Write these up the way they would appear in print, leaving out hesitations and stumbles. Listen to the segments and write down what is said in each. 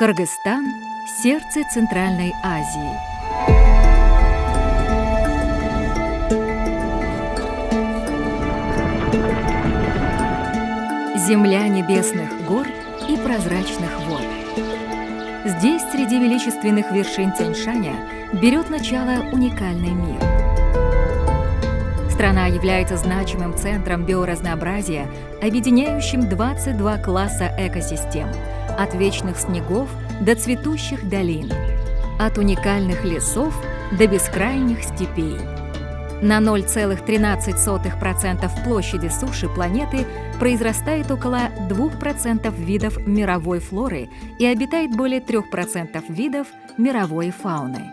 Кыргызстан – сердце Центральной Азии. Земля небесных гор и прозрачных вод. Здесь, среди величественных вершин Тянь-Шаня, берет начало уникальный мир. Страна является значимым центром биоразнообразия, объединяющим 22 класса экосистем, от вечных снегов до цветущих долин, от уникальных лесов до бескрайних степей. На 0,13% площади суши планеты произрастает около 2% видов мировой флоры и обитает более 3% видов мировой фауны.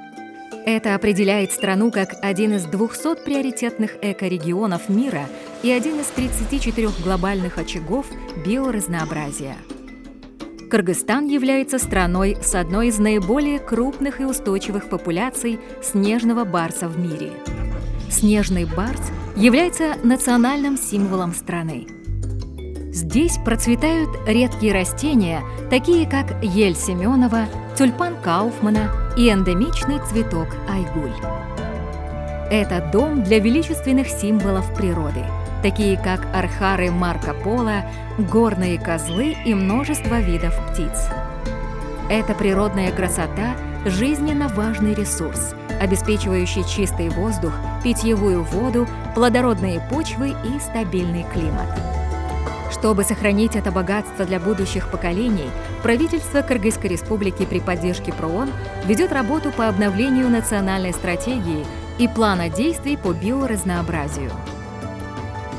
Это определяет страну как один из 200 приоритетных экорегионов мира и один из 34 глобальных очагов биоразнообразия. Кыргызстан является страной с одной из наиболее крупных и устойчивых популяций снежного барса в мире. Снежный барс является национальным символом страны. Здесь процветают редкие растения, такие как ель Семенова, тюльпан Кауфмана и эндемичный цветок айгуль. Это дом для величественных символов природы, такие как архары Марко Поло, горные козлы и множество видов птиц. Эта природная красота – жизненно важный ресурс, обеспечивающий чистый воздух, питьевую воду, плодородные почвы и стабильный климат. Чтобы сохранить это богатство для будущих поколений, правительство Кыргызской Республики при поддержке ПРООН ведет работу по обновлению национальной стратегии и плана действий по биоразнообразию.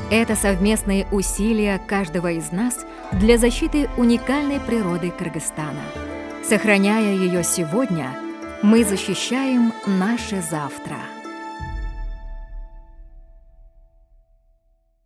Это совместные усилия каждого из нас для защиты уникальной природы Кыргызстана. Сохраняя ее сегодня, мы защищаем наше завтра.